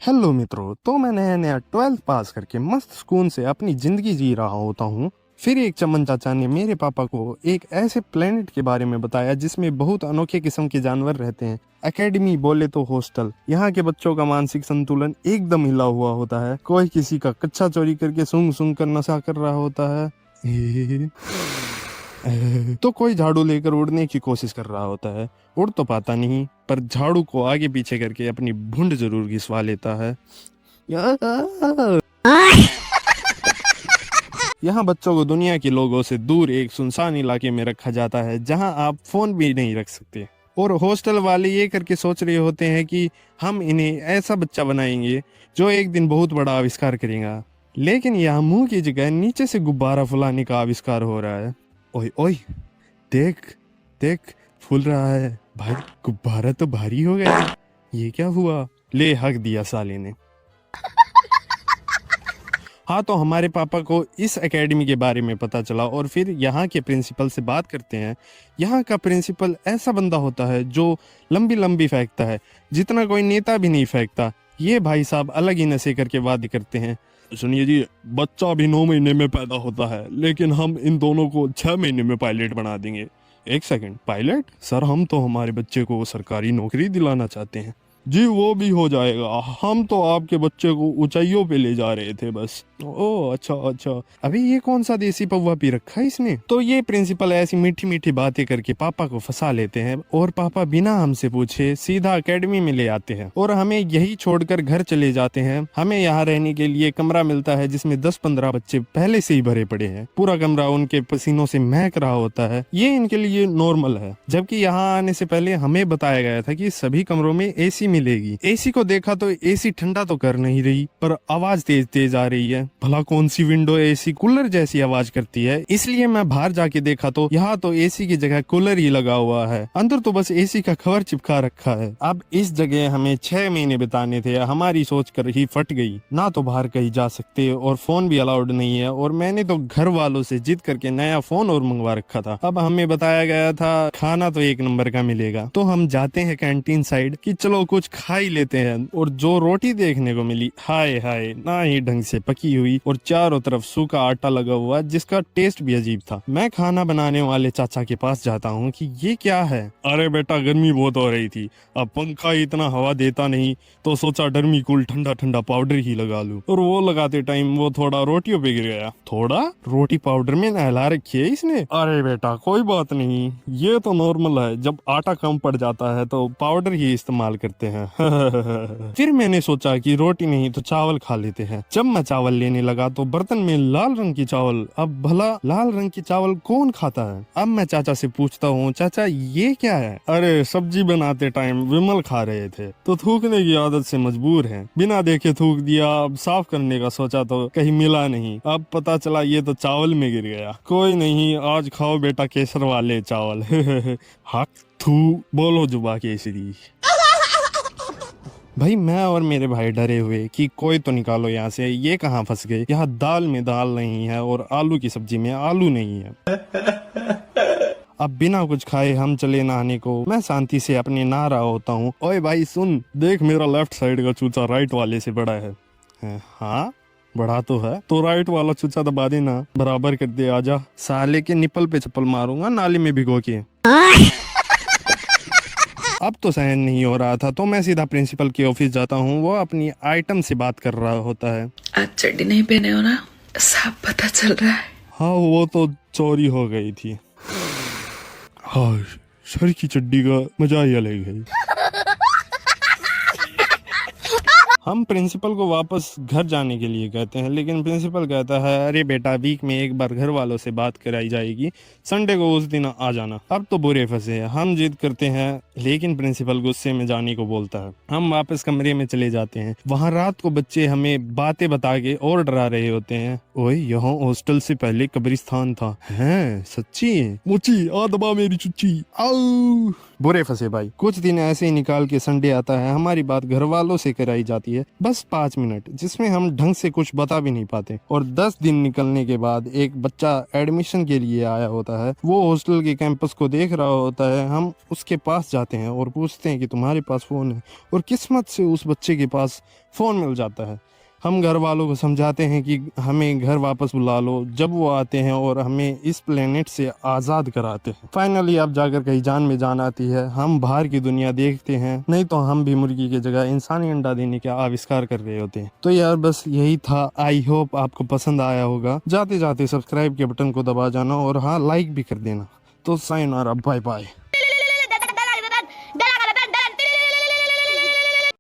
Hello मित्रों। तो मैं नया नया 12th पास करके मस्त सुकून से अपनी जिंदगी जी रहा होता हूँ। फिर एक चमन चाचा ने मेरे पापा को एक ऐसे प्लेनेट के बारे में बताया जिसमें बहुत अनोखे किस्म के जानवर रहते हैं। एकेडमी बोले तो हॉस्टल। यहाँ के बच्चों का मानसिक संतुलन एकदम हिला हुआ होता है। कोई किसी का कच्चा चोरी करके सूंघ सूंघ कर नशा कर रहा होता है तो कोई झाड़ू लेकर उड़ने की कोशिश कर रहा होता है। उड़ तो पाता नहीं, पर झाड़ू को आगे पीछे करके अपनी भुंड जरूर घिसवा लेता है। यहाँ बच्चों को दुनिया के लोगों से दूर एक सुनसान इलाके में रखा जाता है जहाँ आप फोन भी नहीं रख सकते। और हॉस्टल वाले ये करके सोच रहे होते हैं कि हम इन्हें ऐसा बच्चा बनाएंगे जो एक दिन बहुत बड़ा आविष्कार करेगा। लेकिन यहाँ मुंह की जगह नीचे से गुब्बारा फुलाने का आविष्कार हो रहा है। ओए ओए, देख देख, फूल रहा है भाई। गुब्बारा तो भारी हो गया। ये क्या हुआ? ले हक दिया साले ने। हाँ, तो हमारे पापा को इस एकेडमी के बारे में पता चला और फिर यहाँ के प्रिंसिपल से बात करते हैं। यहाँ का प्रिंसिपल ऐसा बंदा होता है जो लंबी लंबी फेंकता है, जितना कोई नेता भी नहीं फेंकता। ये भाई साहब अलग ही नशे करके वादे करते हैं। सुनिए जी, बच्चा भी 9 महीने में पैदा होता है, लेकिन हम इन दोनों को 6 महीने में पायलट बना देंगे। एक सेकंड, पायलट? सर, हम तो हमारे बच्चे को सरकारी नौकरी दिलाना चाहते हैं। जी, वो भी हो जाएगा। हम तो आपके बच्चे को ऊंचाइयों पे ले जा रहे थे बस। ओह, अच्छा अच्छा। अभी ये कौन सा देसी पौवा पी रखा है इसने? तो ये प्रिंसिपल ऐसी मीठी मीठी बातें करके पापा को फंसा लेते हैं और पापा बिना हमसे पूछे सीधा एकेडमी में ले आते हैं और हमें यही छोड़कर घर चले जाते हैं। हमें यहाँ रहने के लिए कमरा मिलता है जिसमें 10-15 बच्चे पहले से ही भरे पड़े हैं। पूरा कमरा उनके पसीनों से महक रहा होता है। ये इनके लिए नॉर्मल है, जबकि यहाँ आने से पहले हमें बताया गया था कि सभी कमरों में एसी मिलेगी। एसी को देखा तो एसी ठंडा तो कर नहीं रही, पर आवाज तेज तेज आ रही है। भला कौन सी विंडो एसी कूलर जैसी आवाज करती है? इसलिए मैं बाहर जाके देखा तो यहाँ तो एसी की जगह कूलर ही लगा हुआ है। अंदर तो बस एसी का कवर चिपका रखा है। अब इस जगह हमें 6 महीने बिताने थे। हमारी सोच कर ही फट गई। ना तो बाहर कहीं जा सकते और फोन भी अलाउड नहीं है, और मैंने तो घर वालों से जिद करके नया फोन और मंगवा रखा था। अब हमें बताया गया था खाना तो 1 नंबर का मिलेगा। तो हम जाते हैं कैंटीन साइड कि चलो कुछ खा ही लेते हैं। और जो रोटी देखने को मिली, हाय हाय, ना ही ढंग से पकी हुई और चारों तरफ सूखा आटा लगा हुआ जिसका टेस्ट भी अजीब था। मैं खाना बनाने वाले चाचा के पास जाता हूँ कि ये क्या है? अरे बेटा, गर्मी बहुत हो रही थी, अब पंखा इतना हवा देता नहीं, तो सोचा डर्मी कूल ठंडा ठंडा पाउडर ही लगा लूं। और वो लगाते टाइम वो थोड़ा रोटियों पे गिर गया। थोड़ा रोटी पाउडर में नहला रखी है इसने। अरे बेटा, कोई बात नहीं, ये तो नॉर्मल है। जब आटा कम पड़ जाता है तो पाउडर ही इस्तेमाल करते हैं। फिर मैंने सोचा कि रोटी नहीं तो चावल खा लेते हैं। जब मैं चावल लेने लगा तो बर्तन में लाल रंग की चावल। अब भला लाल रंग की चावल कौन खाता है? अब मैं चाचा से पूछता हूँ, चाचा ये क्या है? अरे, सब्जी बनाते टाइम विमल खा रहे थे तो थूकने की आदत से मजबूर हैं। बिना देखे थूक दिया। अब साफ करने का सोचा तो कहीं मिला नहीं। अब पता चला ये तो चावल में गिर गया। कोई नहीं, आज खाओ बेटा केसर वाले चावल। हक थू बोलो जुबा केसरी। भाई, मैं और मेरे भाई डरे हुए कि कोई तो निकालो यहाँ से, ये कहाँ फंस गए। यहाँ दाल में दाल नहीं है और आलू की सब्जी में आलू नहीं है। अब बिना कुछ खाए हम चले नहाने को। मैं शांति से अपने नहा रहा होता हूँ। ओए भाई सुन, देख मेरा लेफ्ट साइड का चूचा राइट वाले से बड़ा है। हाँ, बड़ा तो है, तो राइट वाला चूचा दबा देना, बराबर कर दे। आजा, साले के निपल पे चप्पल मारूंगा नाली में भिगो के। अब तो सहन नहीं हो रहा था, तो मैं सीधा प्रिंसिपल के ऑफिस जाता हूँ। वो अपनी आइटम से बात कर रहा होता है। आज चड्डी नहीं पहने हो ना, साफ पता चल रहा है। हाँ, वो तो चोरी हो गई थी। हाँ, सर की चड्डी का मजा ही अलग है। हम प्रिंसिपल को वापस घर जाने के लिए कहते हैं, लेकिन प्रिंसिपल कहता है, अरे बेटा, वीक में एक बार घर वालों से बात कराई जाएगी, संडे को उस दिन आ जाना। अब तो बुरे फंसे हैं। हम जिद करते हैं, लेकिन प्रिंसिपल गुस्से में जाने को बोलता है। हम वापस कमरे में चले जाते हैं। वहाँ रात को बच्चे हमें बातें बता के और डरा रहे होते हैं। ओए, यहाँ हॉस्टल से पहले कब्रिस्तान था। हैं, सच्ची? मुची आ दबा मेरी चुच्ची। आओ। बुरे फंसे भाई। कुछ दिन ऐसे ही निकाल के संडे आता है, हमारी बात घर वालों से कराई जाती है, बस 5 मिनट, जिसमें हम ढंग से कुछ बता भी नहीं पाते। और 10 दिन निकलने के बाद एक बच्चा एडमिशन के लिए आया होता है, वो हॉस्टल के कैंपस को देख रहा होता है। हम उसके पास जाते हैं और पूछते हैं कि तुम्हारे पास फोन है, और किस्मत से उस बच्चे के पास फोन मिल जाता है। हम घर वालों को समझाते हैं कि हमें घर वापस बुला लो, जब वो आते हैं और हमें इस प्लेनेट से आज़ाद कराते हैं। फाइनली अब जाकर कहीं जान में जान आती है, हम बाहर की दुनिया देखते हैं, नहीं तो हम भी मुर्गी की जगह इंसानी अंडा देने का आविष्कार कर रहे होते हैं। तो यार बस यही था, आई होप आपको पसंद आया होगा। जाते जाते सब्सक्राइब के बटन को दबा जाना और हाँ, लाइक भी कर देना। तो साइनारा, बाय बाय।